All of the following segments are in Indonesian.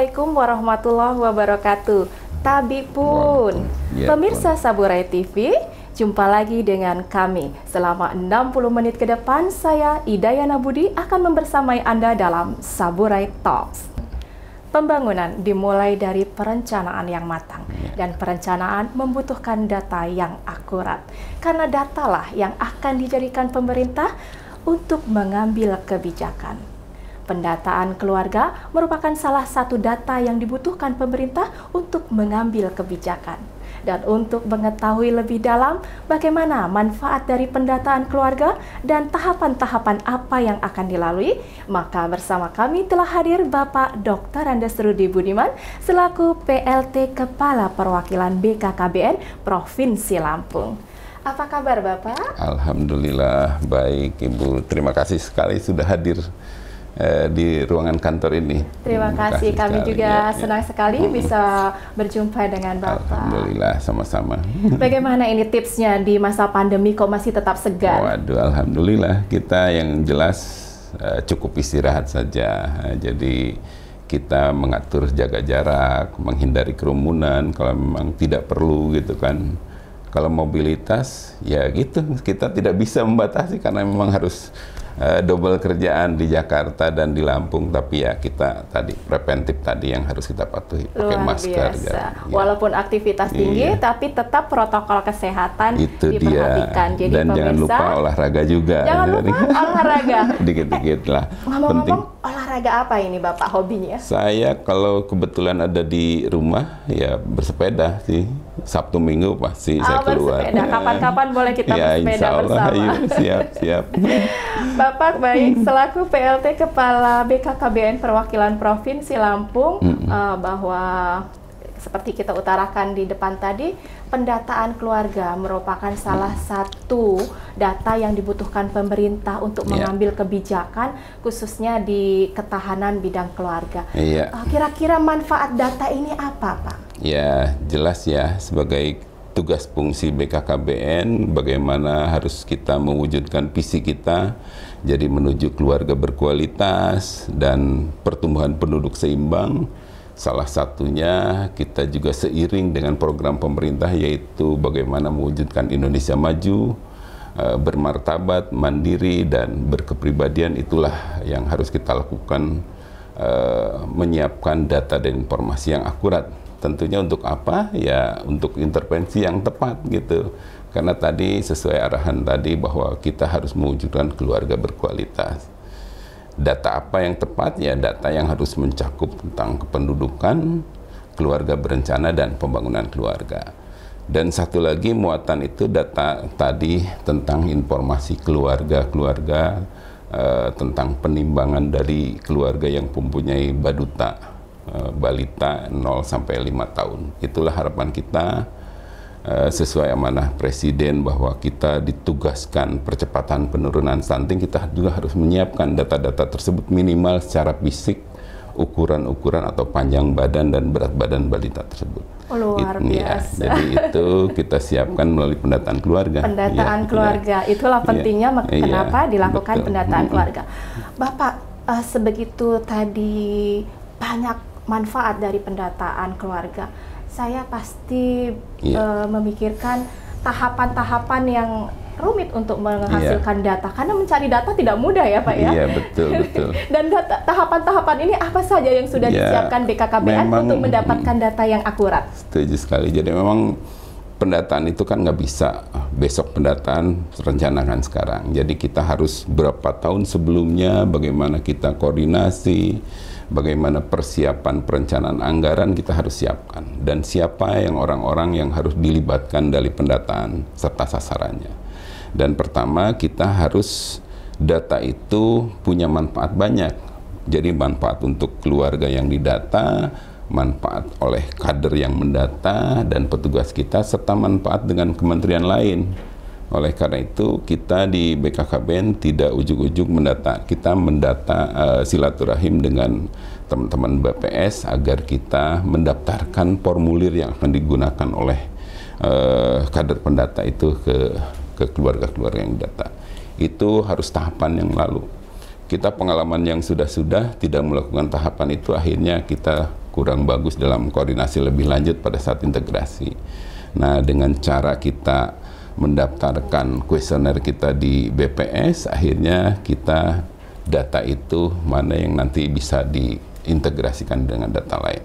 Assalamualaikum warahmatullahi wabarakatuh. Tabi pun, pemirsa Saburai TV, jumpa lagi dengan kami. Selama 60 menit ke depan, saya Idayana Budi akan membersamai Anda dalam Saburai Talks. Pembangunan dimulai dari perencanaan yang matang, dan perencanaan membutuhkan data yang akurat. Karena datalah yang akan dijadikan pemerintah untuk mengambil kebijakan. Pendataan keluarga merupakan salah satu data yang dibutuhkan pemerintah untuk mengambil kebijakan. Dan untuk mengetahui lebih dalam bagaimana manfaat dari pendataan keluarga dan tahapan-tahapan apa yang akan dilalui, maka bersama kami telah hadir Bapak Dr. Andes Rudi Budiman selaku PLT Kepala Perwakilan BKKBN Provinsi Lampung. Apa kabar Bapak? Alhamdulillah baik Ibu. Terima kasih sekali sudah hadir di ruangan kantor ini. Terima kasih, kami sekali. Juga senang sekali bisa berjumpa dengan Bapak. Alhamdulillah, sama-sama. Bagaimana ini tipsnya di masa pandemi kok masih tetap segar? Waduh, alhamdulillah kita yang jelas cukup istirahat saja. Jadi kita mengatur jaga jarak, menghindari kerumunan kalau memang tidak perlu gitu kan. Kalau mobilitas ya gitu, kita tidak bisa membatasi karena memang harus double kerjaan di Jakarta dan di Lampung, tapi ya kita tadi preventif tadi yang harus kita patuhi, pakai masker. Ya. Walaupun aktivitas tinggi, tapi tetap protokol kesehatan itu diperhatikan. Jadi dan jangan lupa olahraga juga. Jangan lupa olahraga. Dikit-dikit lah. Ngomong-ngomong, olahraga apa ini Bapak hobinya? Saya kalau kebetulan ada di rumah ya bersepeda sih. Sabtu Minggu pasti saya keluar. Bersepeda. Kapan-kapan boleh kita bersepeda bersama. Ayo, siap. Bapak baik, selaku PLT Kepala BKKBN Perwakilan Provinsi Lampung, bahwa seperti kita utarakan di depan tadi, pendataan keluarga merupakan salah satu data yang dibutuhkan pemerintah untuk mengambil kebijakan, khususnya di ketahanan bidang keluarga. Kira-kira manfaat data ini apa, Pak? Ya, jelas ya, sebagai tugas fungsi BKKBN, bagaimana harus kita mewujudkan visi kita, jadi menuju keluarga berkualitas dan pertumbuhan penduduk seimbang. Salah satunya kita juga seiring dengan program pemerintah, yaitu bagaimana mewujudkan Indonesia maju, bermartabat, mandiri, dan berkepribadian. Itulah yang harus kita lakukan, menyiapkan data dan informasi yang akurat. Tentunya untuk apa? Ya untuk intervensi yang tepat gitu. Karena tadi sesuai arahan tadi bahwa kita harus mewujudkan keluarga berkualitas. Data apa yang tepat? Ya data yang harus mencakup tentang kependudukan, keluarga berencana, dan pembangunan keluarga. Dan satu lagi muatan itu data tadi tentang informasi keluarga, tentang penimbangan dari keluarga yang mempunyai baduta, balita 0 sampai 5 tahun. Itulah harapan kita sesuai amanah Presiden bahwa kita ditugaskan percepatan penurunan stunting. Kita juga harus menyiapkan data-data tersebut minimal secara fisik, ukuran-ukuran atau panjang badan dan berat badan balita tersebut. Luar biasa. Jadi itu kita siapkan melalui pendataan keluarga. Pendataan keluarga, itulah pentingnya kenapa dilakukan pendataan keluarga. Bapak, sebegitu tadi banyak manfaat dari pendataan keluarga, saya pasti memikirkan tahapan-tahapan yang rumit untuk menghasilkan data, karena mencari data tidak mudah ya Pak ya. Iya, betul. Dan tahapan-tahapan ini apa saja yang sudah disiapkan BKKBN untuk mendapatkan data yang akurat? Setuju sekali. Jadi memang pendataan itu kan nggak bisa besok pendataan, rencanakan sekarang. Jadi kita harus berapa tahun sebelumnya, bagaimana kita koordinasi, bagaimana persiapan perencanaan anggaran kita harus siapkan, dan siapa yang orang-orang yang harus dilibatkan dari pendataan serta sasarannya. Dan pertama kita harus data itu punya manfaat banyak. Jadi manfaat untuk keluarga yang didata, manfaat oleh kader yang mendata dan petugas kita, serta manfaat dengan kementerian lain. Oleh karena itu kita di BKKBN tidak ujuk-ujuk mendata, kita mendata silaturahim dengan teman-teman BPS agar kita mendaftarkan formulir yang akan digunakan oleh kader pendata itu ke keluarga-keluarga yang data. Itu harus tahapan yang lalu. Kita pengalaman yang sudah tidak melakukan tahapan itu, akhirnya kita kurang bagus dalam koordinasi lebih lanjut pada saat integrasi. Nah, dengan cara kita mendaftarkan kuesioner kita di BPS, akhirnya kita data itu mana yang nanti bisa diintegrasikan dengan data lain.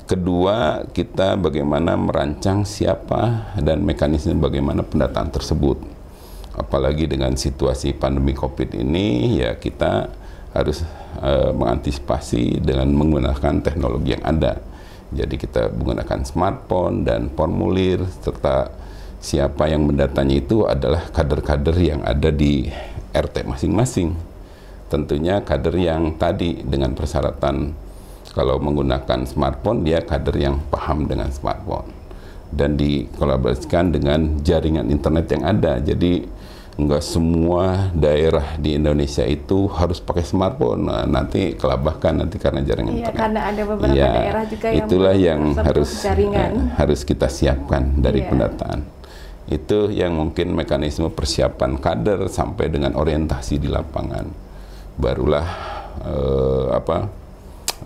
Kedua, kita bagaimana merancang siapa dan mekanisme bagaimana pendataan tersebut. Apalagi dengan situasi pandemi COVID ini, ya kita harus mengantisipasi dengan menggunakan teknologi yang ada. Jadi kita menggunakan smartphone dan formulir, serta siapa yang mendatanya itu adalah kader-kader yang ada di RT masing-masing. Tentunya kader yang tadi dengan persyaratan kalau menggunakan smartphone, dia kader yang paham dengan smartphone. Dan dikolaborasikan dengan jaringan internet yang ada. Jadi nggak semua daerah di Indonesia itu harus pakai smartphone. Nah, nanti kelabahkan nanti karena jaringan internet. Karena ada beberapa daerah juga yang itulah yang harus kita siapkan dari Iya. pendataan. Itu yang mungkin mekanisme persiapan kader sampai dengan orientasi di lapangan. Barulah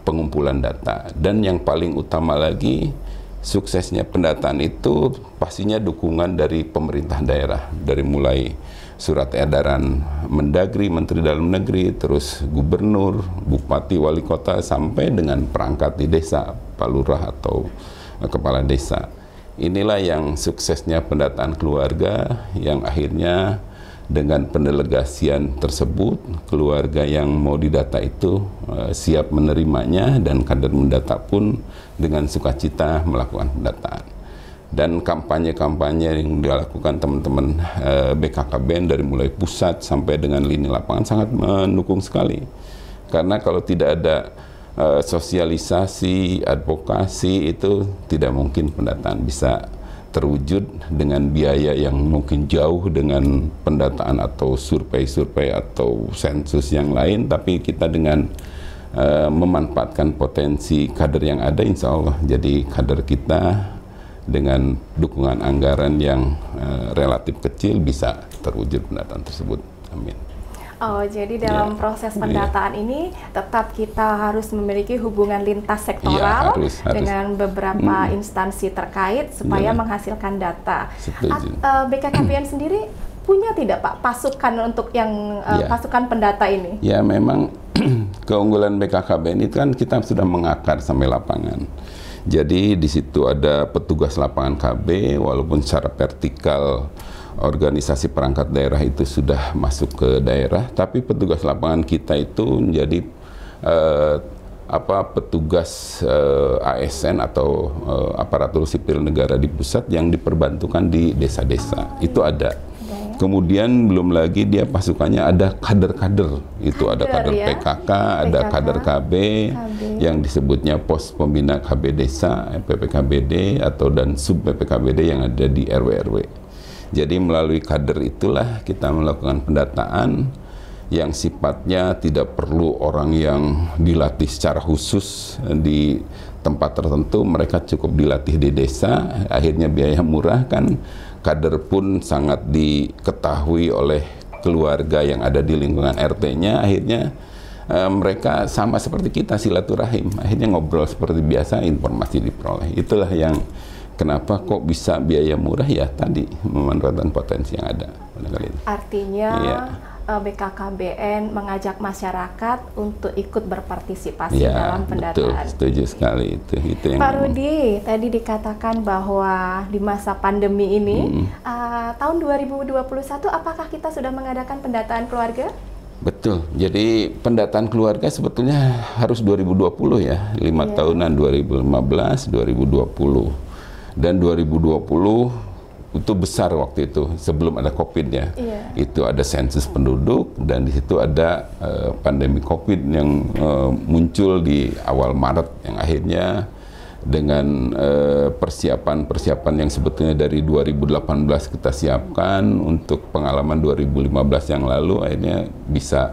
pengumpulan data. Dan yang paling utama lagi, suksesnya pendataan itu pastinya dukungan dari pemerintah daerah, dari mulai surat edaran Mendagri, Menteri Dalam Negeri, terus gubernur, bupati, wali kota, sampai dengan perangkat di desa, Pak Lurah atau kepala desa. Inilah yang suksesnya pendataan keluarga, yang akhirnya dengan pendelegasian tersebut, keluarga yang mau didata itu siap menerimanya, dan kader mendata pun dengan sukacita melakukan pendataan. Dan kampanye-kampanye yang dilakukan teman-teman BKKBN dari mulai pusat sampai dengan lini lapangan sangat mendukung sekali. Karena kalau tidak ada sosialisasi, advokasi, itu tidak mungkin pendataan bisa terwujud dengan biaya yang mungkin jauh dengan pendataan atau survei-survei atau sensus yang lain. Tapi kita dengan memanfaatkan potensi kader yang ada, insya Allah jadi kader kita dengan dukungan anggaran yang relatif kecil bisa terwujud pendataan tersebut. Amin. Oh, jadi dalam proses pendataan ini tetap kita harus memiliki hubungan lintas sektoral dengan beberapa instansi terkait supaya menghasilkan data. BKKBN sendiri punya tidak Pak pasukan untuk yang pasukan pendata ini? Ya, memang keunggulan BKKBN itu kan kita sudah mengakar sampai lapangan. Jadi di situ ada petugas lapangan KB, walaupun secara vertikal organisasi perangkat daerah itu sudah masuk ke daerah, tapi petugas lapangan kita itu menjadi petugas ASN atau aparatur sipil negara di pusat yang diperbantukan di desa-desa. Itu ada. Kemudian belum lagi dia pasukannya ada kader-kader, itu ada kader PKK, ada kader KB, yang disebutnya pos pembina KB desa, PPKBD, atau dan sub PPKBD yang ada di RW-RW. Jadi melalui kader itulah kita melakukan pendataan yang sifatnya tidak perlu orang yang dilatih secara khusus di tempat tertentu, mereka cukup dilatih di desa, akhirnya biaya murah kan. Kader pun sangat diketahui oleh keluarga yang ada di lingkungan RT-nya, akhirnya mereka sama seperti kita silaturahim, akhirnya ngobrol seperti biasa, informasi diperoleh. Itulah yang kenapa kok bisa biaya murah, ya tadi memanfaatkan potensi yang ada. Artinya BKKBN mengajak masyarakat untuk ikut berpartisipasi dalam pendataan. Betul, setuju sekali itu yang Pak Rudi, tadi dikatakan bahwa di masa pandemi ini tahun 2021 apakah kita sudah mengadakan pendataan keluarga? Betul. Jadi pendataan keluarga sebetulnya harus 2020 ya, 5 tahunan 2015, 2020. Dan 2020 itu besar waktu itu sebelum ada COVID ya. Itu ada sensus penduduk, dan di situ ada pandemi COVID yang muncul di awal Maret, yang akhirnya dengan persiapan yang sebetulnya dari 2018 kita siapkan untuk pengalaman 2015 yang lalu, akhirnya bisa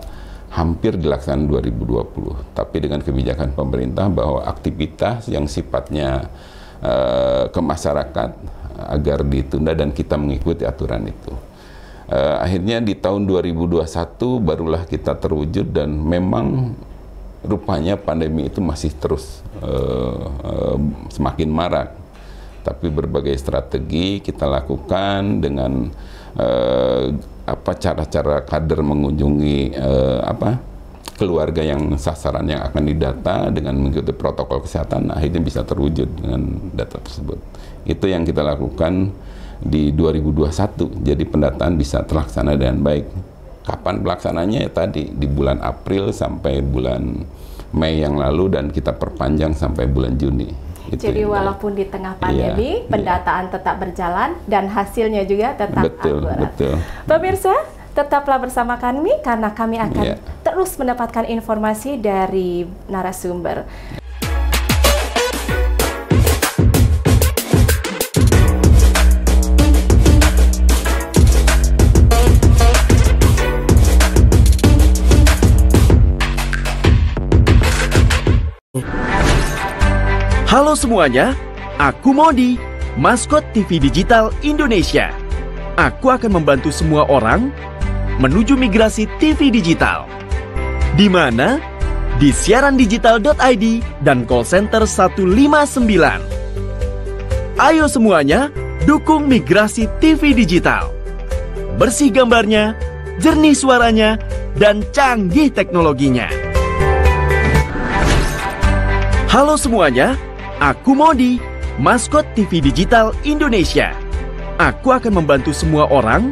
hampir dilaksanakan 2020. Tapi dengan kebijakan pemerintah bahwa aktivitas yang sifatnya ke masyarakat agar ditunda dan kita mengikuti aturan itu. Akhirnya di tahun 2021 barulah kita terwujud, dan memang rupanya pandemi itu masih terus semakin marak. Tapi berbagai strategi kita lakukan dengan cara-cara kader mengunjungi keluarga yang sasaran yang akan didata dengan mengikuti protokol kesehatan, akhirnya bisa terwujud dengan data tersebut. Itu yang kita lakukan di 2021. Jadi pendataan bisa terlaksana dengan baik. Kapan pelaksananya? Ya tadi di bulan April sampai bulan Mei yang lalu, dan kita perpanjang sampai bulan Juni. Jadi walaupun di tengah pandemi, pendataan tetap berjalan dan hasilnya juga tetap akurat. Betul. Pemirsa, tetaplah bersama kami karena kami akan terus mendapatkan informasi dari narasumber. Halo semuanya, aku Modi, maskot TV Digital Indonesia. Aku akan membantu semua orang menuju migrasi TV digital. Di mana? Di siarandigital.id dan call center 159. Ayo semuanya, dukung migrasi TV digital. Bersih gambarnya, jernih suaranya, dan canggih teknologinya. Halo semuanya, aku Modi, maskot TV Digital Indonesia. Aku akan membantu semua orang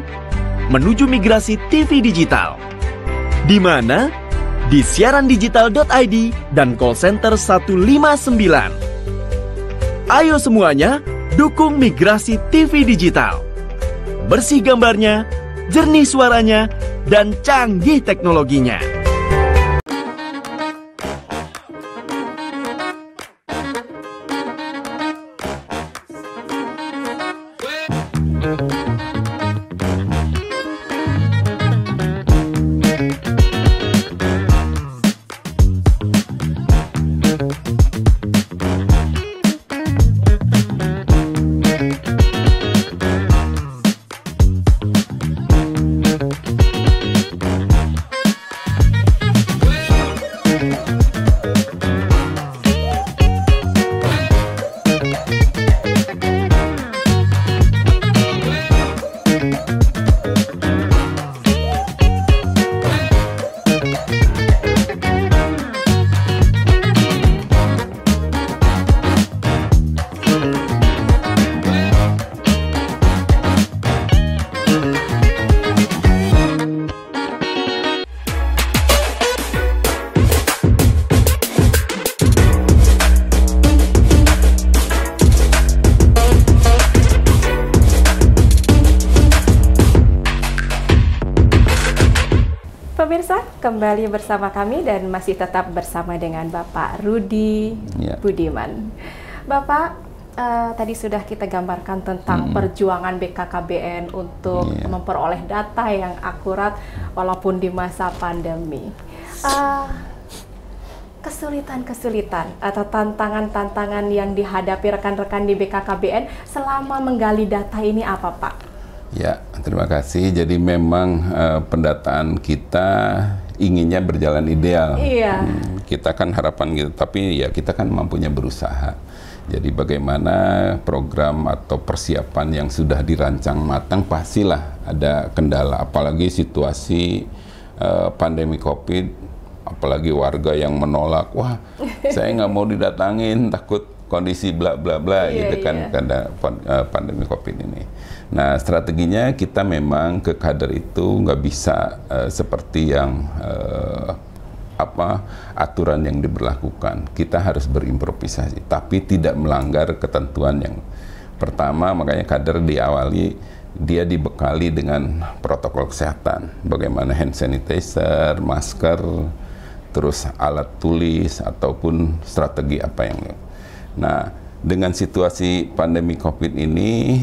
menuju migrasi TV digital. Di mana? Di siarandigital.id dan call center 159. Ayo semuanya, dukung migrasi TV digital. Bersih gambarnya, jernih suaranya, dan canggih teknologinya. Pemirsa, kembali bersama kami dan masih tetap bersama dengan Bapak Rudi Budiman. Bapak, tadi sudah kita gambarkan tentang perjuangan BKKBN untuk memperoleh data yang akurat walaupun di masa pandemi. Kesulitan-kesulitan atau tantangan-tantangan yang dihadapi rekan-rekan di BKKBN selama menggali data ini apa, Pak? Ya, terima kasih. Jadi memang pendataan kita inginnya berjalan ideal. Iya. Kita kan harapan gitu, tapi ya kita kan mampunya berusaha. Jadi bagaimana program atau persiapan yang sudah dirancang matang, pastilah ada kendala. Apalagi situasi pandemi COVID, apalagi warga yang menolak, wah saya nggak mau didatangin, takut kondisi bla bla bla gitu kan karena pandemi COVID ini. Nah, strateginya kita memang ke kader itu nggak bisa seperti yang aturan yang diberlakukan. Kita harus berimprovisasi, tapi tidak melanggar ketentuan yang pertama. Makanya kader diawali, dia dibekali dengan protokol kesehatan, bagaimana hand sanitizer, masker, terus alat tulis ataupun strategi apa yang. Nah, dengan situasi pandemi COVID ini,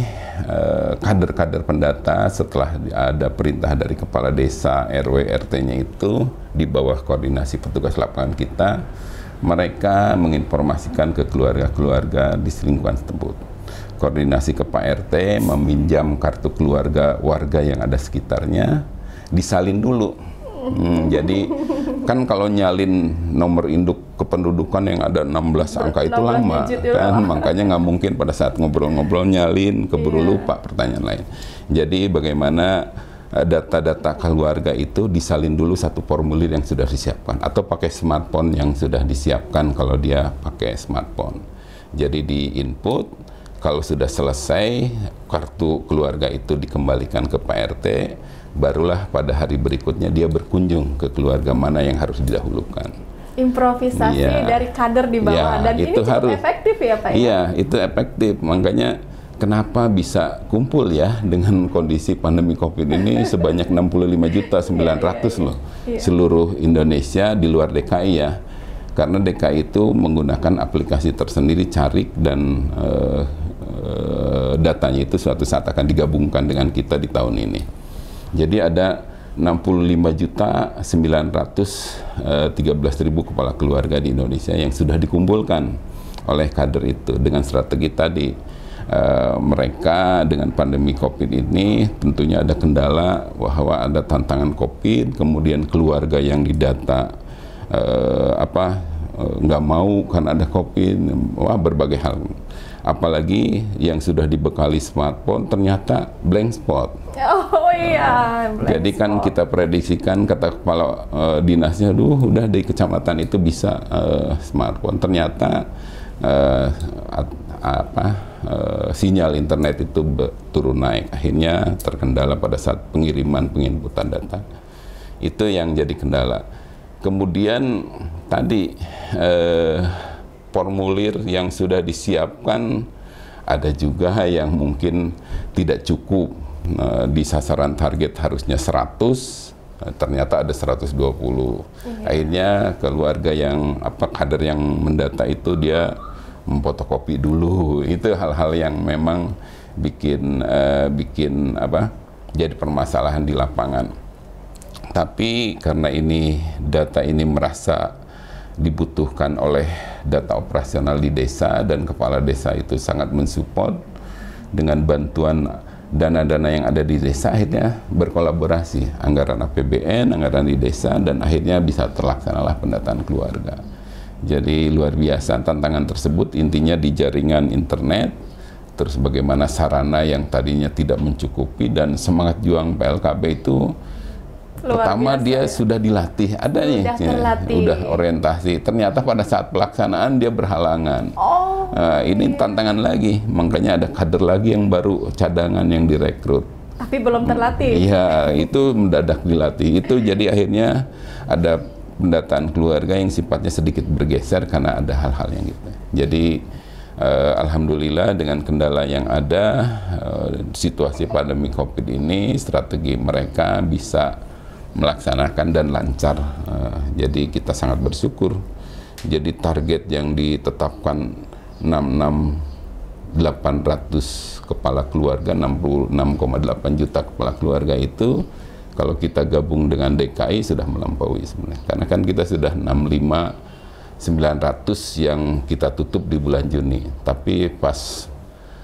kader-kader pendata setelah ada perintah dari kepala desa, RW, RT-nya itu di bawah koordinasi petugas lapangan kita, mereka menginformasikan ke keluarga-keluarga di lingkungan tersebut. Koordinasi ke Pak RT, meminjam kartu keluarga warga yang ada sekitarnya, disalin dulu. Jadi kan kalau nyalin nomor induk kependudukan yang ada 16 angka itu lama kan, makanya nggak mungkin pada saat ngobrol-ngobrol nyalin, keburu lupa pertanyaan lain. Jadi bagaimana data-data keluarga itu disalin dulu satu formulir yang sudah disiapkan, atau pakai smartphone yang sudah disiapkan kalau dia pakai smartphone. Jadi di input, kalau sudah selesai kartu keluarga itu dikembalikan ke Pak RT, barulah pada hari berikutnya dia berkunjung ke keluarga mana yang harus didahulukan. Improvisasi dari kader di bawah, dan ini cukup efektif ya Pak? Iya, itu efektif. Makanya kenapa bisa kumpul ya dengan kondisi pandemi COVID ini sebanyak 65.900.000 loh seluruh Indonesia di luar DKI ya. Karena DKI itu menggunakan aplikasi tersendiri Carik, dan datanya itu suatu saat akan digabungkan dengan kita di tahun ini. Jadi ada 65.913.000 kepala keluarga di Indonesia yang sudah dikumpulkan oleh kader itu dengan strategi tadi. Mereka dengan pandemi COVID ini tentunya ada kendala bahwa ada tantangan COVID, kemudian keluarga yang didata nggak mau kan ada COVID, berbagai hal. Apalagi yang sudah dibekali smartphone ternyata blank spot. Oh iya. Jadi kan kita prediksikan, kata kepala dinasnya, udah di kecamatan itu bisa smartphone. Ternyata sinyal internet itu turun naik. Akhirnya terkendala pada saat penginputan data. Itu yang jadi kendala. Kemudian tadi formulir yang sudah disiapkan ada juga yang mungkin tidak cukup. Di sasaran target harusnya 100, ternyata ada 120. Akhirnya keluarga yang kader yang mendata itu dia memfotokopi dulu. Itu hal-hal yang memang bikin jadi permasalahan di lapangan. Tapi karena ini data ini merasa dibutuhkan oleh data operasional di desa, dan kepala desa itu sangat mensupport dengan bantuan dana-dana yang ada di desa, akhirnya berkolaborasi anggaran APBN, anggaran di desa, dan akhirnya bisa terlaksanalah pendataan keluarga. Jadi luar biasa tantangan tersebut, intinya di jaringan internet, terus bagaimana sarana yang tadinya tidak mencukupi, dan semangat juang PLKB itu pertama dia sudah dilatih, udah orientasi. Ternyata pada saat pelaksanaan dia berhalangan. Ini tantangan lagi, makanya ada kader lagi yang baru cadangan yang direkrut. Tapi belum terlatih. Iya, itu mendadak dilatih. Itu jadi akhirnya ada pendataan keluarga yang sifatnya sedikit bergeser karena ada hal-hal yang gitu. Jadi alhamdulillah dengan kendala yang ada, situasi pandemi COVID ini, strategi mereka bisa melaksanakan dan lancar. Jadi kita sangat bersyukur. Jadi target yang ditetapkan 66.800 kepala keluarga, 66,8 juta kepala keluarga itu, kalau kita gabung dengan DKI sudah melampaui sebenarnya. Karena kan kita sudah 65.900 yang kita tutup di bulan Juni. Tapi pas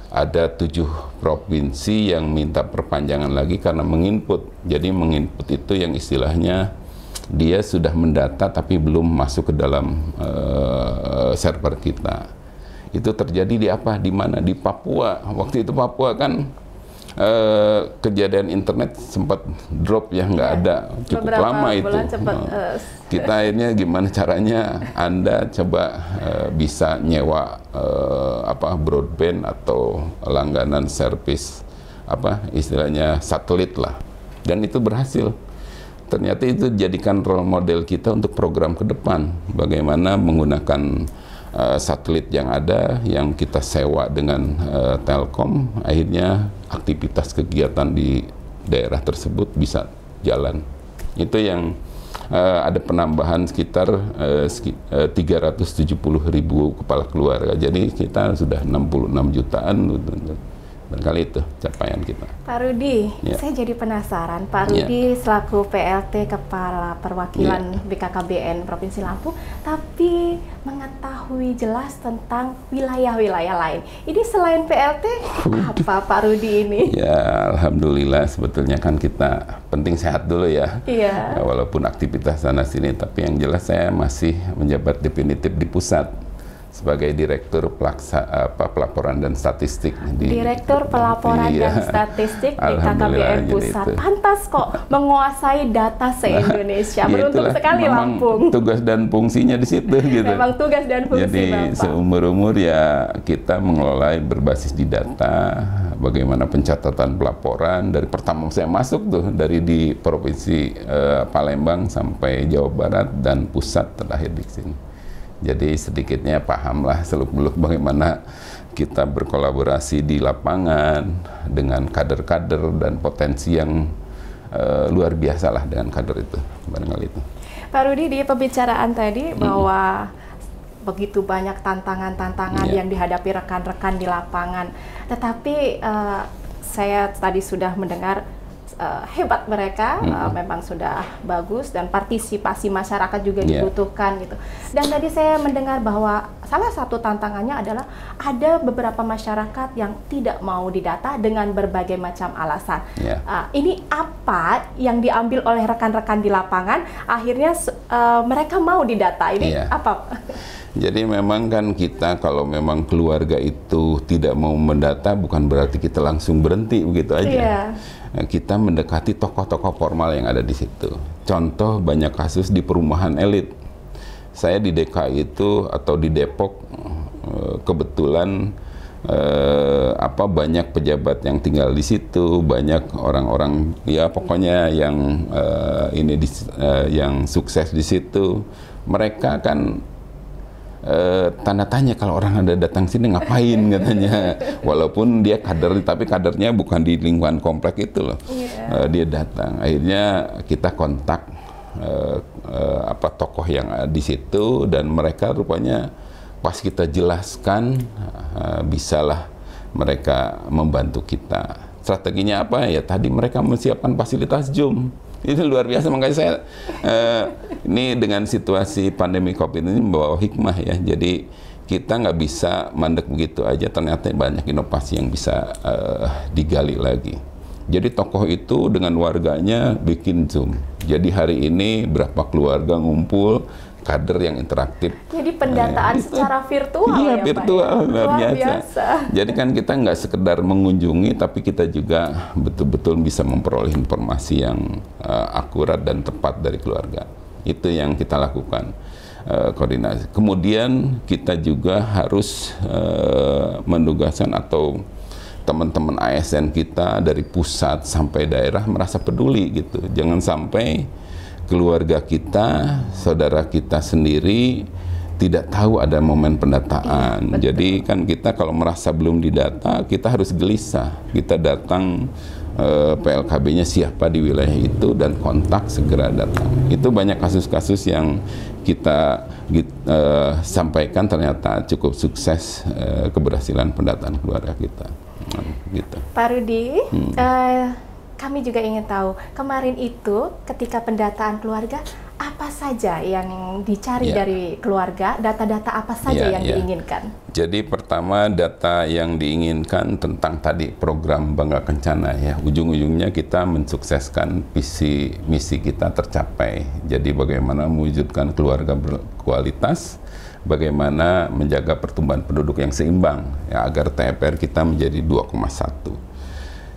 ada 7 provinsi yang minta perpanjangan lagi karena menginput. Jadi menginput itu yang istilahnya dia sudah mendata tapi belum masuk ke dalam server kita. Itu terjadi di di mana? Di Papua. Waktu itu Papua kan kejadian internet sempat drop ya, nggak ada. Cukup lama itu. Kita akhirnya gimana caranya Anda coba bisa nyewa broadband atau langganan servis istilahnya satelit lah, dan itu berhasil. Ternyata itu jadikan role model kita untuk program ke depan, bagaimana menggunakan satelit yang ada, yang kita sewa dengan Telkom, akhirnya aktivitas kegiatan di daerah tersebut bisa jalan. Itu yang ada penambahan sekitar 370.000 kepala keluarga. Jadi kita sudah 66 jutaan Barangkali itu capaian kita. Pak Rudi, saya jadi penasaran. Pak Rudi selaku PLT Kepala Perwakilan BKKBN Provinsi Lampung, tapi mengetahui jelas tentang wilayah-wilayah lain. Ini selain PLT, apa Pak Rudi ini? Ya, alhamdulillah sebetulnya kan kita penting sehat dulu ya. Iya. Ya, walaupun aktivitas sana-sini, tapi yang jelas saya masih menjabat definitif di pusat sebagai Direktur Pelaporan dan Statistik. Direktur Pelaporan dan Statistik di KKBN Pusat. Pantas kok menguasai data se-Indonesia. Beruntung sekali Lampung. Tugas dan fungsinya di situ gitu. Memang tugas dan fungsi Jadi Bapak. seumur-umur ya kita mengelola berbasis di data, bagaimana pencatatan pelaporan dari pertama saya masuk tuh, dari di Provinsi Palembang sampai Jawa Barat dan pusat terakhir di sini. Jadi sedikitnya pahamlah seluk-beluk bagaimana kita berkolaborasi di lapangan dengan kader-kader dan potensi yang luar biasa lah dengan kader itu, barangkali itu. Pak Rudi, di pembicaraan tadi bahwa begitu banyak tantangan-tantangan yang dihadapi rekan-rekan di lapangan, tetapi saya tadi sudah mendengar hebat mereka, memang sudah bagus dan partisipasi masyarakat juga dibutuhkan gitu. Dan tadi saya mendengar bahwa salah satu tantangannya adalah ada beberapa masyarakat yang tidak mau didata dengan berbagai macam alasan. Ini apa yang diambil oleh rekan-rekan di lapangan akhirnya mereka mau didata? Ini apa? Jadi memang kan kita kalau memang keluarga itu tidak mau mendata bukan berarti kita langsung berhenti begitu aja. Kita mendekati tokoh-tokoh formal yang ada di situ. Contoh banyak kasus di perumahan elit. Saya di DKI itu atau di Depok kebetulan banyak pejabat yang tinggal di situ, banyak orang-orang ya pokoknya yang yang sukses di situ. Mereka kan tanda tanya kalau orang ada datang sini ngapain katanya, walaupun dia kader tapi kadernya bukan di lingkungan komplek itu loh. Dia datang, akhirnya kita kontak tokoh yang di situ dan mereka rupanya pas kita jelaskan bisalah mereka membantu kita. Strateginya apa ya, tadi mereka menyiapkan fasilitas Zoom. Itu luar biasa, makanya saya ini dengan situasi pandemi COVID ini membawa hikmah ya. Jadi kita nggak bisa mandek begitu aja, ternyata banyak inovasi yang bisa digali lagi. Jadi tokoh itu dengan warganya bikin Zoom. Jadi hari ini berapa keluarga ngumpul, kader yang interaktif. Jadi pendataan secara virtual ya, virtual, Pak? Luar biasa. Jadi kan kita nggak sekedar mengunjungi, tapi kita juga betul-betul bisa memperoleh informasi yang akurat dan tepat dari keluarga. Itu yang kita lakukan, koordinasi. Kemudian kita juga harus mendugaskan atau teman-teman ASN kita dari pusat sampai daerah merasa peduli gitu. Jangan sampai keluarga kita, saudara kita sendiri tidak tahu ada momen pendataan. Jadi kan kita kalau merasa belum didata, kita harus gelisah. Kita datang PLKB-nya siapa di wilayah itu dan kontak segera datang. Itu banyak kasus-kasus yang kita sampaikan ternyata cukup sukses keberhasilan pendataan keluarga kita. Gitu. Pak Rudi, kami juga ingin tahu, kemarin itu ketika pendataan keluarga, apa saja yang dicari dari keluarga, data-data apa saja yang diinginkan? Jadi pertama data yang diinginkan tentang tadi program Bangga Kencana ya, ujung-ujungnya kita mensukseskan visi misi kita tercapai. Jadi bagaimana mewujudkan keluarga berkualitas, bagaimana menjaga pertumbuhan penduduk yang seimbang ya, agar TPR kita menjadi 2,1.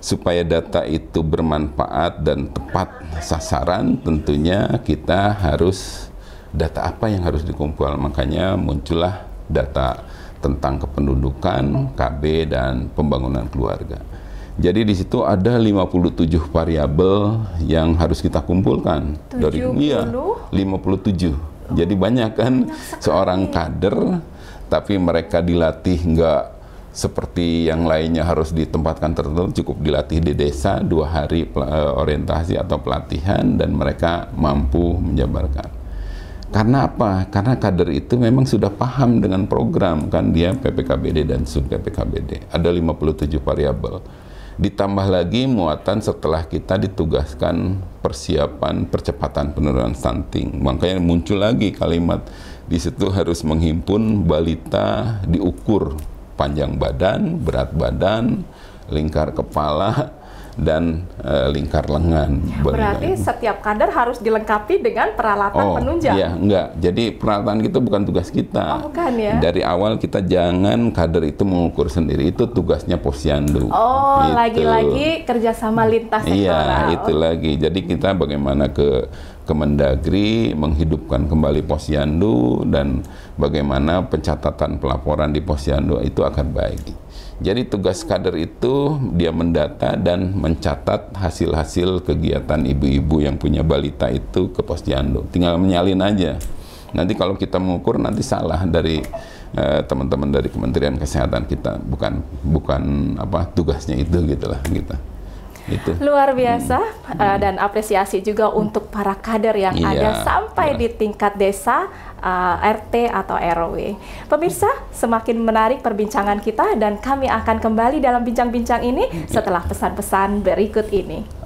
Supaya data itu bermanfaat dan tepat sasaran, tentunya kita harus data apa yang harus dikumpul. Makanya muncullah data tentang kependudukan, KB, dan pembangunan keluarga. Jadi di situ ada 57 variabel yang harus kita kumpulkan. 70? Dari 57. Jadi banyak kan seorang kader, tapi mereka dilatih nggak seperti yang lainnya harus ditempatkan tertentu, cukup dilatih di desa 2 hari orientasi atau pelatihan dan mereka mampu menjabarkan. Karena apa? Karena kader itu memang sudah paham dengan program, kan dia PPKBD dan sub PPKBD. Ada 57 variabel. Ditambah lagi muatan setelah kita ditugaskan persiapan percepatan penurunan stunting. Makanya muncul lagi kalimat di situ harus menghimpun balita diukur panjang badan, berat badan, lingkar kepala, dan lingkar lengan. Berarti setiap kader harus dilengkapi dengan peralatan penunjang? Iya, enggak. Jadi peralatan itu bukan tugas kita. Oh, bukan ya? Dari awal kita jangan kader itu mengukur sendiri. Itu tugasnya Posyandu. Oh, gitu. Lagi-lagi kerjasama lintas sektoral. Iya, itu lagi. Jadi kita bagaimana ke Kemendagri menghidupkan kembali Posyandu dan bagaimana pencatatan pelaporan di Posyandu itu akan baik. Jadi tugas kader itu dia mendata dan mencatat hasil-hasil kegiatan ibu-ibu yang punya balita itu ke Posyandu. Tinggal menyalin aja. Nanti kalau kita mengukur nanti salah dari teman-teman dari Kementerian Kesehatan kita, bukan apa tugasnya itu gitulah gitu. Itu. Luar biasa dan apresiasi juga untuk para kader yang ada sampai di tingkat desa, RT atau RW. Pemirsa, semakin menarik perbincangan kita dan kami akan kembali dalam bincang-bincang ini setelah pesan-pesan berikut ini.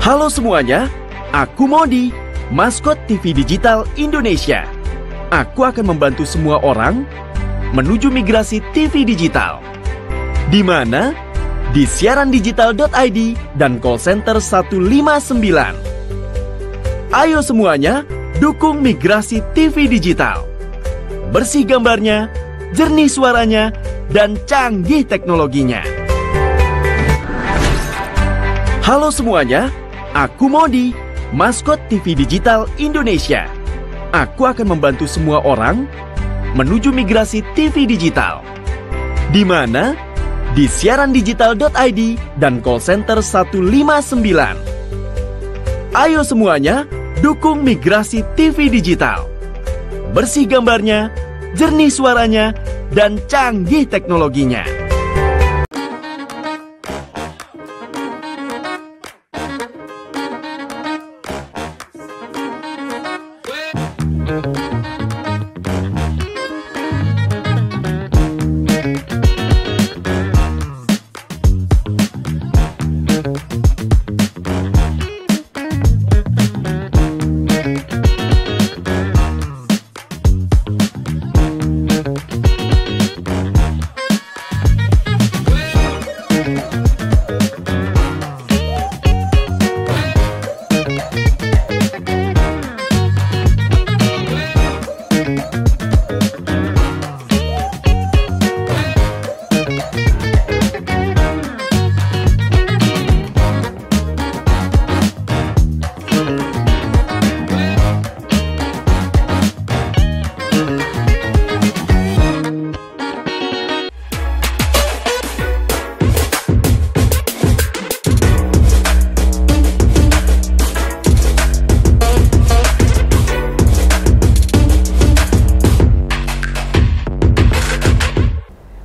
Halo semuanya, aku Modi, maskot TV Digital Indonesia. Aku akan membantu semua orang menuju migrasi TV digital. Di mana? Di siarandigital.id dan call center 159. Ayo semuanya, dukung migrasi TV digital. Bersih gambarnya, jernih suaranya, dan canggih teknologinya. Halo semuanya, aku Modi, maskot TV Digital Indonesia. Aku akan membantu semua orang menuju migrasi TV digital. Di mana? Di siarandigital.id dan call center 159. Ayo semuanya, dukung migrasi TV digital. Bersih gambarnya, jernih suaranya, dan canggih teknologinya.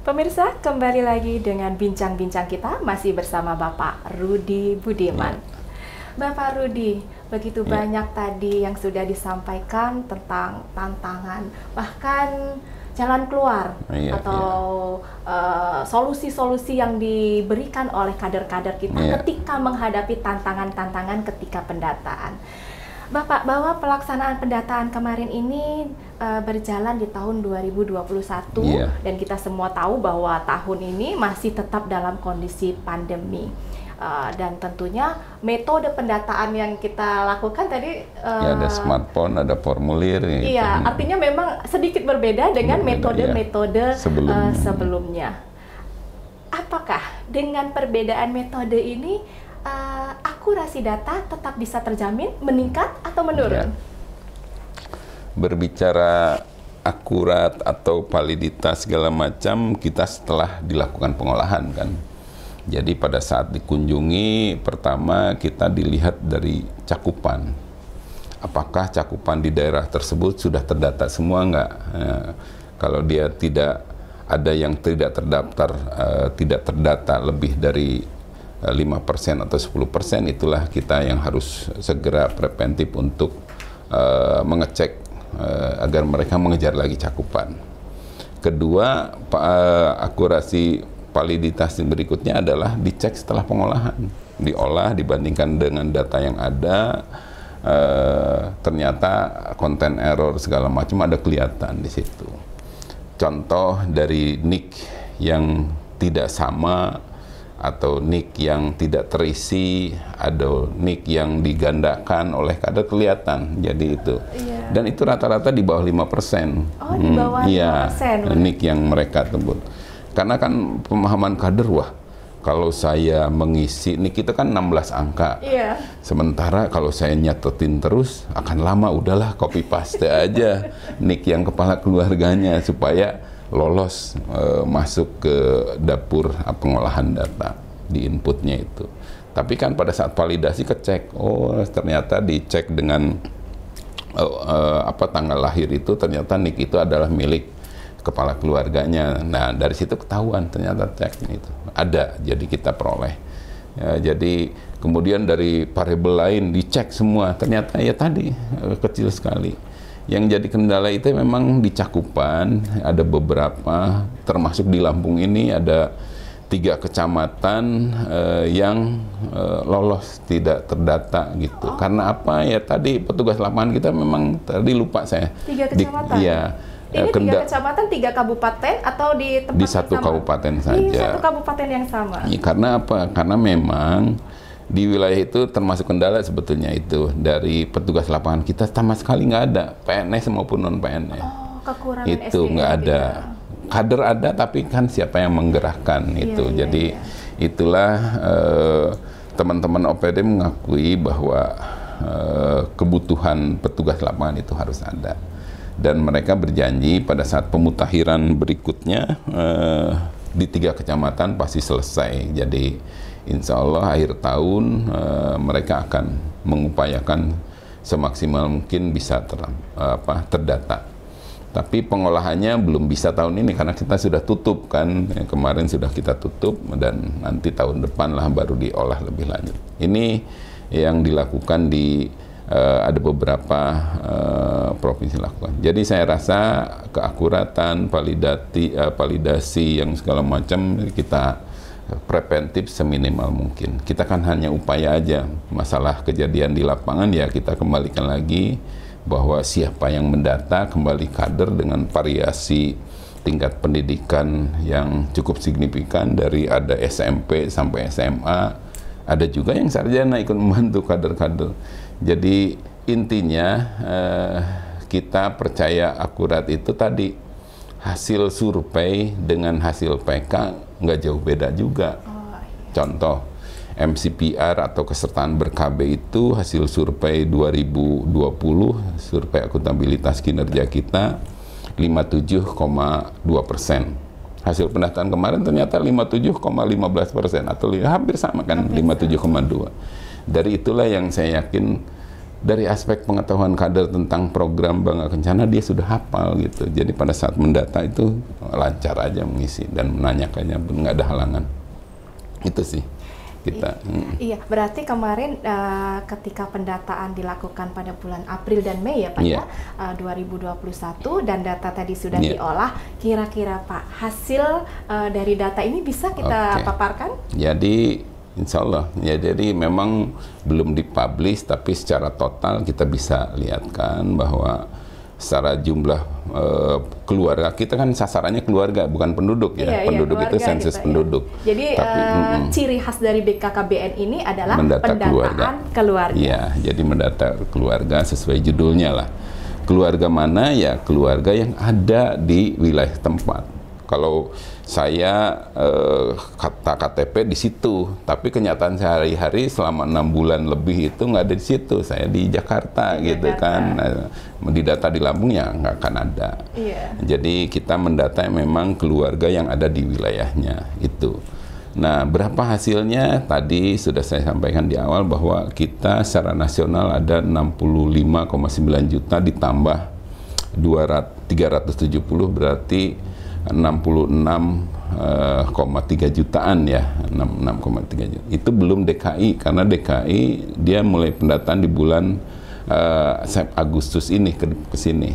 Pemirsa, kembali lagi dengan bincang-bincang kita masih bersama Bapak Rudi Budiman. Bapak Rudi, begitu banyak tadi yang sudah disampaikan tentang tantangan, bahkan jalan keluar atau solusi-solusi yang diberikan oleh kader-kader kita ketika menghadapi tantangan-tantangan ketika pendataan. Bapak, bahwa pelaksanaan pendataan kemarin ini berjalan di tahun 2021 dan kita semua tahu bahwa tahun ini masih tetap dalam kondisi pandemi. Dan tentunya metode pendataan yang kita lakukan tadi ada smartphone, ada formulir gitu. Iya, artinya memang sedikit berbeda dengan metode-metode sebelumnya. Apakah dengan perbedaan metode ini akurasi data tetap bisa terjamin, meningkat atau menurun? Berbicara akurat atau validitas segala macam, kita setelah dilakukan pengolahan kan. Jadi pada saat dikunjungi, pertama kita dilihat dari cakupan. apakah cakupan di daerah tersebut sudah terdata semua nggak. Kalau dia tidak ada yang tidak terdaftar, tidak terdata lebih dari 5% atau 10%, itulah kita yang harus segera preventif untuk mengecek agar mereka mengejar lagi cakupan. Kedua, akurasi validitas berikutnya adalah dicek setelah pengolahan, diolah dibandingkan dengan data yang ada, ternyata konten error segala macam ada kelihatan di situ. Contoh dari NIK yang tidak sama, atau NIK yang tidak terisi, ada NIK yang digandakan oleh kader kelihatan. Jadi itu. Dan itu rata-rata di bawah 5%. Oh, di bawah 5%. Iya, NIK yang mereka sebut. Karena kan pemahaman kader, wah, kalau saya mengisi NIK itu kan 16 angka. Iya. Sementara kalau saya nyatetin terus akan lama, udahlah copy paste aja NIK yang kepala keluarganya supaya lolos masuk ke dapur pengolahan data di inputnya itu. Tapi kan pada saat validasi kecek, oh ternyata dicek dengan tanggal lahir itu, ternyata NIK itu adalah milik kepala keluarganya. Nah dari situ ketahuan ternyata cek itu ada, jadi kita peroleh. Ya, jadi kemudian dari variabel lain dicek semua, ternyata ya tadi kecil sekali. Yang jadi kendala itu memang di cakupan, ada beberapa, termasuk di Lampung ini ada 3 kecamatan yang lolos tidak terdata gitu. Karena apa ya, tadi petugas lapangan kita memang tadi lupa saya. 3 kecamatan? Iya. Ini 3 kecamatan, 3 kabupaten atau di tempat di satu kabupaten saja. Di satu kabupaten yang sama. Ya, karena apa? Karena memang di wilayah itu termasuk kendala sebetulnya itu dari petugas lapangan kita sama sekali nggak ada PNS maupun non PNS. Oh, kekurangan itu SDM nggak ada. juga. Kader ada tapi kan siapa yang menggerakkan itu. Jadi itulah teman-teman OPD mengakui bahwa kebutuhan petugas lapangan itu harus ada. Dan mereka berjanji pada saat pemutakhiran berikutnya di 3 kecamatan pasti selesai. Jadi insya Allah akhir tahun mereka akan mengupayakan semaksimal mungkin bisa terdata. Tapi pengolahannya belum bisa tahun ini karena kita sudah tutup kan. Kemarin sudah kita tutup dan nanti tahun depan lah baru diolah lebih lanjut. Ini yang dilakukan di ada beberapa provinsi lakukan. Jadi saya rasa keakuratan, validasi yang segala macam kita preventif seminimal mungkin. Kita kan hanya upaya aja. Masalah kejadian di lapangan ya kita kembalikan lagi bahwa siapa yang mendata, kembali kader dengan variasi tingkat pendidikan yang cukup signifikan dari ada SMP sampai SMA, ada juga yang sarjana ikut membantu kader-kader. Jadi intinya kita percaya akurat itu tadi, hasil survei dengan hasil PK nggak jauh beda juga. Contoh MCPR atau kesertaan ber-KB itu hasil survei 2020, survei akuntabilitas kinerja kita 57,2%. Hasil pendataan kemarin ternyata 57,15% atau hampir sama kan, 57,2. Dari itulah yang saya yakin dari aspek pengetahuan kader tentang program Bangga Kencana dia sudah hafal gitu. Jadi pada saat mendata itu lancar aja mengisi dan menanyakannya pun nggak ada halangan. Itu sih kita. Iya, berarti kemarin ketika pendataan dilakukan pada bulan April dan Mei ya Pak ya, 2021 dan data tadi sudah diolah, kira-kira Pak hasil dari data ini bisa kita paparkan? Jadi insya Allah, ya jadi memang belum dipublish tapi secara total kita bisa lihatkan bahwa secara jumlah keluarga, kita kan sasarannya keluarga bukan penduduk ya, penduduk itu sensus penduduk. Jadi ciri khas dari BKKBN ini adalah pendataan keluarga. Iya, jadi mendata keluarga sesuai judulnya lah. Keluarga mana ya? Keluarga yang ada di wilayah tempat. Kalau saya kata KTP di situ, tapi kenyataan sehari-hari selama 6 bulan lebih itu nggak ada di situ. Saya di Jakarta gitu kan, di data di Lampung ya nggak akan ada. Jadi kita mendata memang keluarga yang ada di wilayahnya itu. Nah, berapa hasilnya? Tadi sudah saya sampaikan di awal bahwa kita secara nasional ada 65,9 juta ditambah 370 berarti 66,3 jutaan ya, 66,3 juta. Itu belum DKI, karena DKI dia mulai pendataan di bulan Agustus ini ke sini,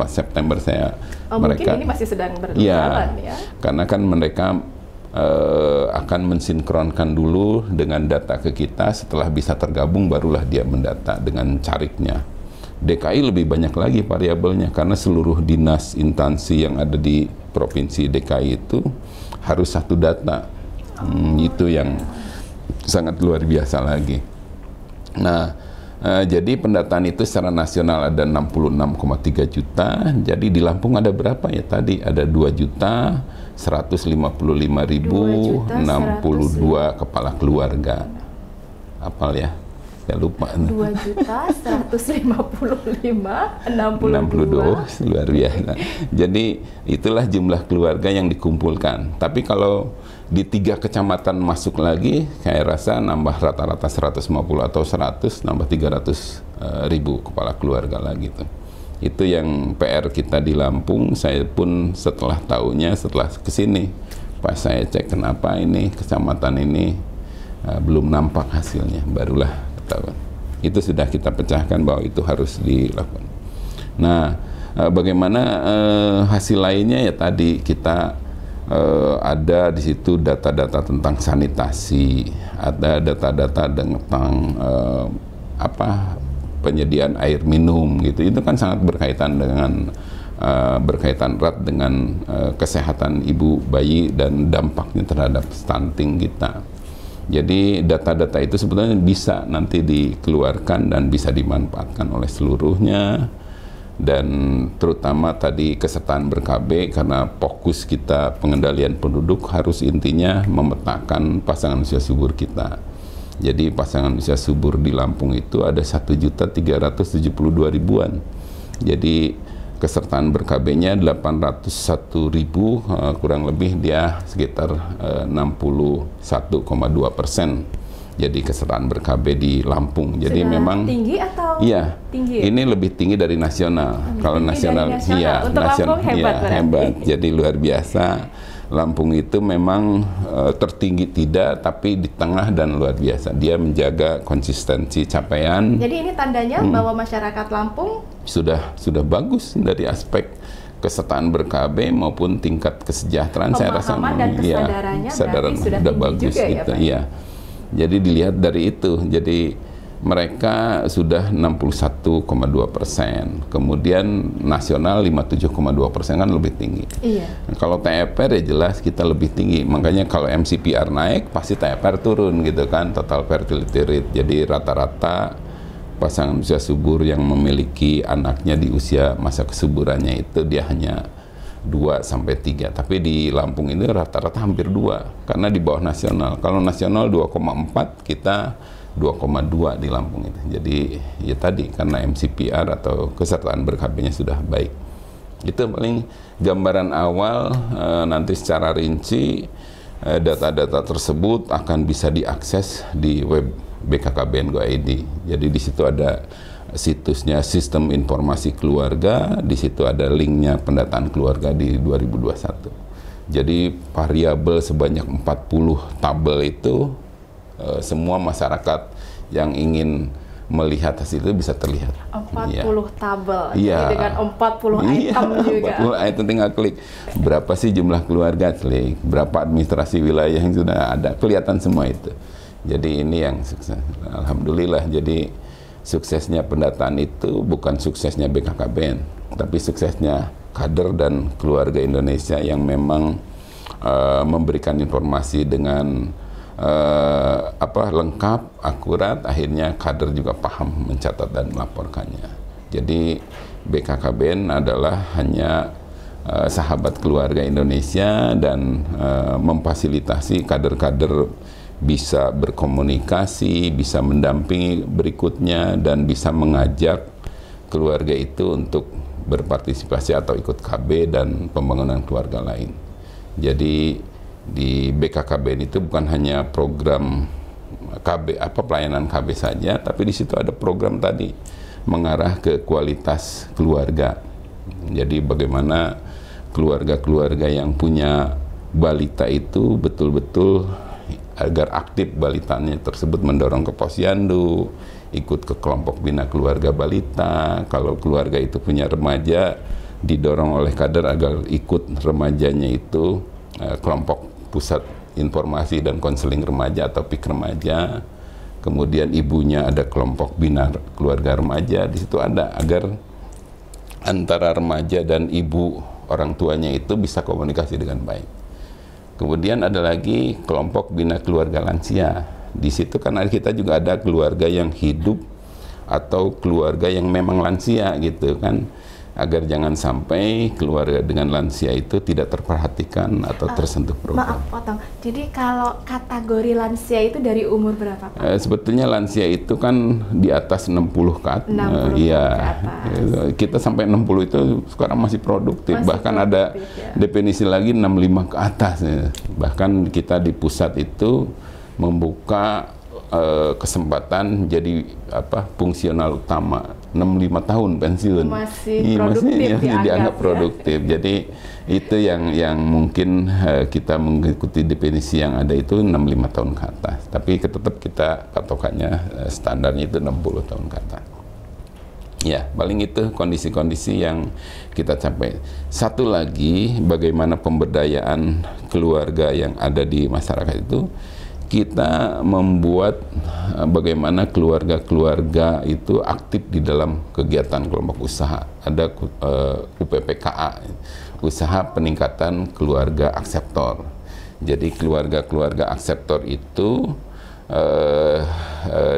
September mereka. Mungkin ini masih sedang berjalan ya. Karena kan mereka akan mensinkronkan dulu dengan data ke kita, setelah bisa tergabung barulah dia mendata dengan cariknya. DKI lebih banyak lagi variabelnya karena seluruh dinas instansi yang ada di provinsi DKI itu harus satu data. Itu yang sangat luar biasa lagi. Nah, jadi pendataan itu secara nasional ada 66,3 juta. Jadi di Lampung ada berapa ya tadi? Ada 2.155.062 kepala keluarga. Apal ya? Saya lupa. 2.155.062. Luar biasa. Jadi itulah jumlah keluarga yang dikumpulkan. Tapi kalau di 3 kecamatan masuk lagi, saya rasa nambah rata-rata 150 atau 100, nambah 300.000 kepala keluarga lagi tuh. Itu yang PR kita di Lampung. Saya pun setelah tahunya, setelah kesini, pas saya cek kenapa ini kecamatan ini belum nampak hasilnya, barulah ketahuan. Itu sudah kita pecahkan bahwa itu harus dilakukan. Nah, bagaimana hasil lainnya ya tadi kita ada di situ data-data tentang sanitasi, ada data-data tentang penyediaan air minum gitu. Itu kan sangat berkaitan dengan berkaitan erat dengan kesehatan ibu bayi dan dampaknya terhadap stunting kita. Jadi data-data itu sebetulnya bisa nanti dikeluarkan dan bisa dimanfaatkan oleh seluruhnya. Dan terutama tadi kesertaan ber-KB, karena fokus kita pengendalian penduduk harus intinya memetakan pasangan usia subur kita. Jadi pasangan usia subur di Lampung itu ada 1.372.000-an. Jadi kesertaan ber-KB-nya 801.000, kurang lebih dia sekitar 61,2%. Jadi kesertaan ber-KB di Lampung. Jadi sudah memang tinggi atau iya, tinggi? Ini lebih tinggi dari nasional. Kalau nasional, iya, untuk Lampung hebat, iya, hebat. Jadi luar biasa. Lampung itu memang tertinggi tidak, tapi di tengah dan luar biasa. Dia menjaga konsistensi capaian. Jadi ini tandanya bahwa masyarakat Lampung sudah bagus dari aspek kesertaan ber-KB maupun tingkat kesejahteraan. Saya rasa dan kesadarannya kesadaran sudah bagus juga, gitu. Ya, iya. Jadi dilihat dari itu. Jadi mereka sudah 61,2%. Kemudian nasional 57,2% kan lebih tinggi. Iya. Nah, kalau TFR ya jelas kita lebih tinggi. Makanya kalau MCPR naik pasti TFR turun gitu kan, total fertility rate. Jadi rata-rata pasangan usia subur yang memiliki anaknya di usia masa kesuburannya itu dia hanya 2-3, tapi di Lampung ini rata-rata hampir 2 karena di bawah nasional. Kalau nasional 2,4, kita 2,2 di Lampung itu. Jadi ya tadi karena MCPR atau kesertaan ber-KB-nya sudah baik. Itu paling gambaran awal. Nanti secara rinci data-data tersebut akan bisa diakses di web BKKBN.go.id. Jadi di situ ada situsnya Sistem Informasi Keluarga, di situ ada linknya pendataan keluarga di 2021. Jadi variabel sebanyak 40 tabel itu semua masyarakat yang ingin melihat hasil itu bisa terlihat. 40 tabel, iya. Jadi dengan 40 item juga. 40 item tinggal klik. Berapa sih jumlah keluarga, klik. Berapa administrasi wilayah yang sudah ada, kelihatan semua itu. Jadi ini yang sukses. Alhamdulillah, jadi suksesnya pendataan itu bukan suksesnya BKKBN, tapi suksesnya kader dan keluarga Indonesia yang memang memberikan informasi dengan lengkap, akurat, akhirnya kader juga paham mencatat dan melaporkannya. Jadi BKKBN adalah hanya sahabat keluarga Indonesia dan memfasilitasi kader-kader bisa berkomunikasi, bisa mendampingi berikutnya, dan bisa mengajak keluarga itu untuk berpartisipasi atau ikut KB dan pembangunan keluarga lain. Jadi Di BKKBN itu bukan hanya program KB pelayanan KB saja, tapi di situ ada program tadi mengarah ke kualitas keluarga. Jadi bagaimana keluarga-keluarga yang punya balita itu betul-betul agar aktif balitanya tersebut, mendorong ke posyandu, ikut ke kelompok bina keluarga balita. Kalau keluarga itu punya remaja, didorong oleh kader agar ikut remajanya itu kelompok pusat informasi dan konseling remaja atau PIK remaja. Kemudian ibunya ada kelompok bina keluarga remaja, di situ ada agar antara remaja dan ibu orang tuanya itu bisa komunikasi dengan baik. Kemudian ada lagi kelompok bina keluarga lansia. Di situ kan kita juga ada keluarga yang hidup atau keluarga yang memang lansia gitu kan, agar jangan sampai keluarga dengan lansia itu tidak terperhatikan atau tersentuh program. Maaf potong. Jadi kalau kategori lansia itu dari umur berapa, Pak? Sebetulnya lansia itu kan di atas 60 ke atas. 60 Iya. ke atas. Kita sampai 60 itu sekarang masih produktif. Masih Bahkan produktif, ada ya. definisi lagi 65 ke atas. Ya. Bahkan kita di pusat itu membuka kesempatan jadi fungsional utama 65 tahun pensiun. Masih Iya, produktif dianggap ya. produktif. Jadi itu yang mungkin kita mengikuti definisi yang ada itu 65 tahun ke atas. Tapi tetap kita patokannya standarnya itu 60 tahun ke atas. Ya, paling itu kondisi-kondisi yang kita capai. Satu lagi, bagaimana pemberdayaan keluarga yang ada di masyarakat itu, kita membuat bagaimana keluarga-keluarga itu aktif di dalam kegiatan kelompok usaha. Ada UPPKA, Usaha Peningkatan Keluarga Akseptor. Jadi keluarga-keluarga akseptor itu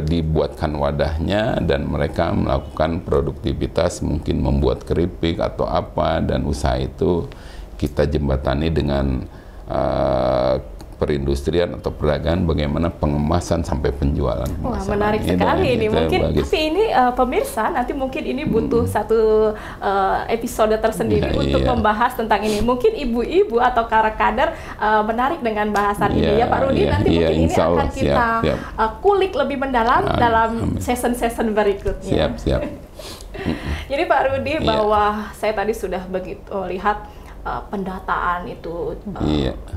dibuatkan wadahnya dan mereka melakukan produktivitas, mungkin membuat keripik atau apa, dan usaha itu kita jembatani dengan perindustrian atau perdagangan, bagaimana pengemasan sampai penjualan. Wah, menarik sekali ini. Mungkin tapi ini pemirsa nanti mungkin ini butuh satu episode tersendiri untuk membahas tentang ini. Mungkin ibu-ibu atau kader menarik dengan bahasan ini ya Pak Rudi. Nanti mungkin ini akan kita kulik lebih mendalam dalam season-season berikutnya. Siap. Jadi Pak Rudi, bahwa saya tadi sudah begitu lihat pendataan itu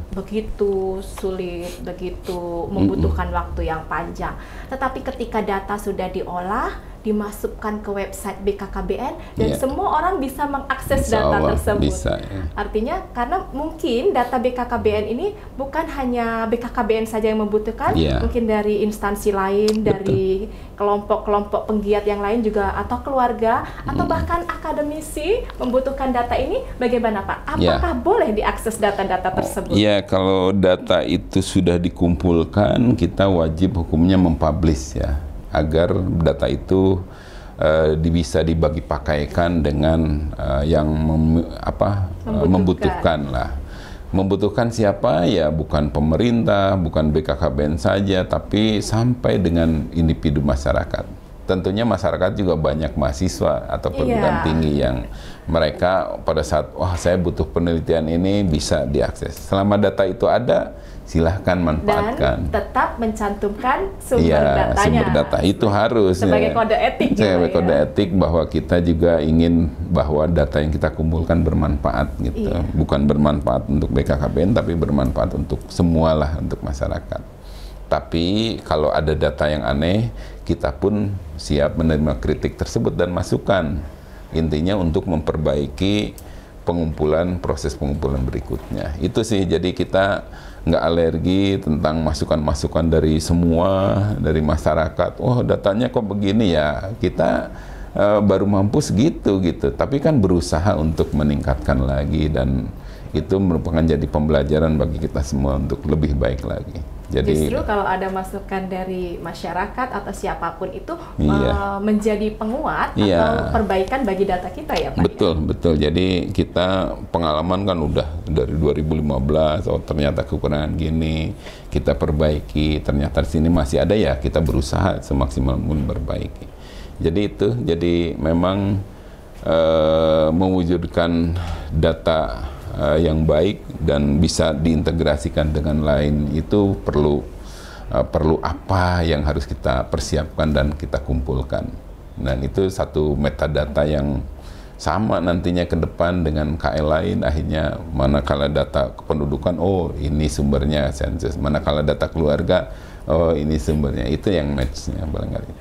begitu sulit, begitu membutuhkan waktu yang panjang. Tetapi ketika data sudah diolah, dimasukkan ke website BKKBN dan semua orang bisa mengakses data tersebut. Bisa, ya. Artinya karena mungkin data BKKBN ini bukan hanya BKKBN saja yang membutuhkan, mungkin dari instansi lain, dari kelompok-kelompok penggiat yang lain juga, atau keluarga, atau bahkan akademisi membutuhkan data ini. Bagaimana Pak? Apakah boleh diakses data-data tersebut? Iya, kalau data itu sudah dikumpulkan, kita wajib hukumnya mempublish ya, agar data itu bisa dibagi pakaikan dengan yang membutuhkan lah. Membutuhkan siapa? Ya bukan pemerintah, bukan BKKBN saja, tapi sampai dengan individu masyarakat. Tentunya masyarakat juga banyak mahasiswa atau perguruan tinggi yang mereka pada saat, wah saya butuh penelitian ini, bisa diakses. Selama data itu ada, silahkan manfaatkan. Dan tetap mencantumkan sumber datanya. Sumber data itu harus. Sebagai kode etik juga. Sebagai kode etik bahwa kita juga ingin bahwa data yang kita kumpulkan bermanfaat gitu. Bukan bermanfaat untuk BKKBN, tapi bermanfaat untuk semualah, untuk masyarakat. Tapi kalau ada data yang aneh, kita pun siap menerima kritik tersebut dan masukan. Intinya untuk memperbaiki proses pengumpulan berikutnya. Itu sih, jadi kita nggak alergi tentang masukan-masukan dari semua, dari masyarakat. Oh datanya kok begini ya, kita baru mampu segitu gitu. Tapi kan berusaha untuk meningkatkan lagi, dan itu merupakan jadi pembelajaran bagi kita semua untuk lebih baik lagi. Jadi, justru kalau ada masukan dari masyarakat atau siapapun itu menjadi penguat atau perbaikan bagi data kita ya Pak? Betul. Jadi kita pengalaman kan udah dari 2015, oh ternyata kekurangan gini, kita perbaiki, ternyata di sini masih ada ya, kita berusaha semaksimal mungkin memperbaiki. Jadi itu, jadi memang mewujudkan data yang baik dan bisa diintegrasikan dengan lain. Itu perlu apa yang harus kita persiapkan dan kita kumpulkan. Dan itu satu metadata yang sama nantinya ke depan dengan KL lain. Akhirnya manakala data kependudukan, oh ini sumbernya sensus, manakala data keluarga, oh ini sumbernya. Itu yang match-nya barangkali.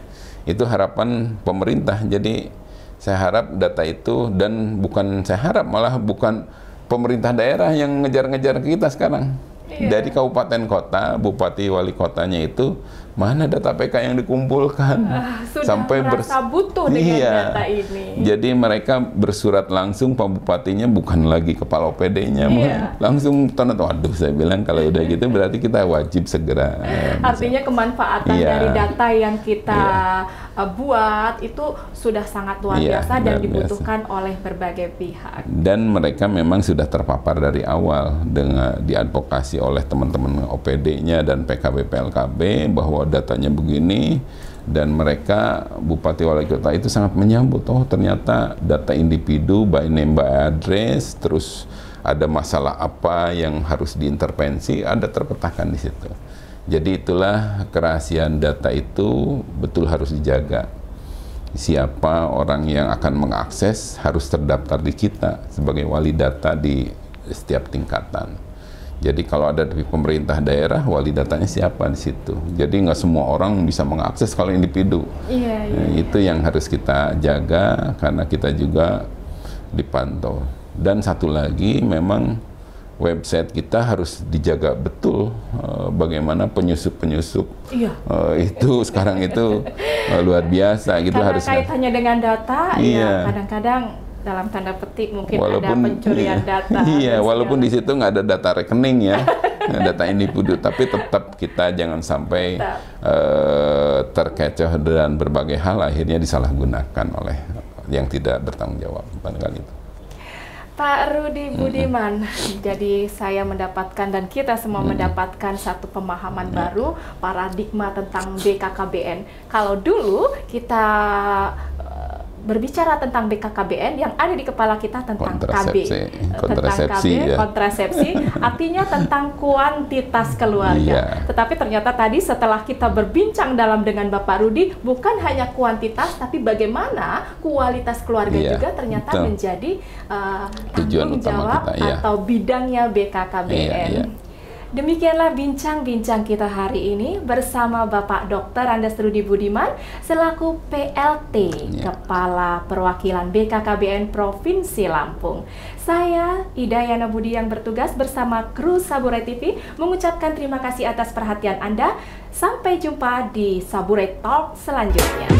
Itu harapan pemerintah. Jadi saya harap data itu, dan bukan saya harap, malah bukan pemerintah daerah yang ngejar-ngejar kita sekarang. Dari kabupaten kota, bupati, wali kotanya itu, mana data PK yang dikumpulkan? Sudah sampai merasa butuh dengan data ini. Jadi mereka bersurat langsung, Pak Bupatinya bukan lagi kepala OPD-nya, langsung tanda waduh, saya bilang kalau udah gitu berarti kita wajib segera. Artinya kemanfaatan dari data yang kita buat itu sudah sangat luar biasa dan dibutuhkan oleh berbagai pihak. Dan mereka memang sudah terpapar dari awal dengan diadvokasi oleh teman-teman OPD-nya dan PKB PLKB bahwa datanya begini, dan mereka bupati wali kota itu sangat menyambut. Oh ternyata data individu by name by address, terus ada masalah apa yang harus diintervensi, ada terpetakan di situ. Jadi itulah kerahasiaan data itu betul harus dijaga. Siapa orang yang akan mengakses harus terdaftar di kita sebagai wali data di setiap tingkatan. Jadi kalau ada di pemerintah daerah, wali datanya siapa di situ. Jadi nggak semua orang bisa mengakses kalau individu. Itu yang harus kita jaga karena kita juga dipantau. Dan satu lagi, memang website kita harus dijaga betul. Bagaimana penyusup-penyusup itu sekarang itu luar biasa gitu. Karena harus kaitannya dengan data, kadang-kadang dalam tanda petik mungkin ada pencurian data. Walaupun di situ nggak ada data rekening ya, data individu, tapi tetap kita jangan sampai terkecoh dan berbagai hal akhirnya disalahgunakan oleh yang tidak bertanggung jawab. Barangkali itu. Pak Rudi Budiman, jadi saya mendapatkan dan kita semua mendapatkan satu pemahaman baru, paradigma tentang BKKBN. Kalau dulu kita berbicara tentang BKKBN, yang ada di kepala kita tentang kontrasepsi, artinya tentang kuantitas keluarga. Tetapi ternyata tadi setelah kita berbincang dalam dengan Bapak Rudi, bukan hanya kuantitas, tapi bagaimana kualitas keluarga juga ternyata menjadi tanggung jawab atau bidangnya BKKBN. Demikianlah bincang-bincang kita hari ini bersama Bapak Dr. Andes Rudi Budiman selaku PLT Kepala Perwakilan BKKBN Provinsi Lampung. Saya Idayana Budi yang bertugas bersama kru Saburai TV mengucapkan terima kasih atas perhatian Anda. Sampai jumpa di Saburai Talk selanjutnya.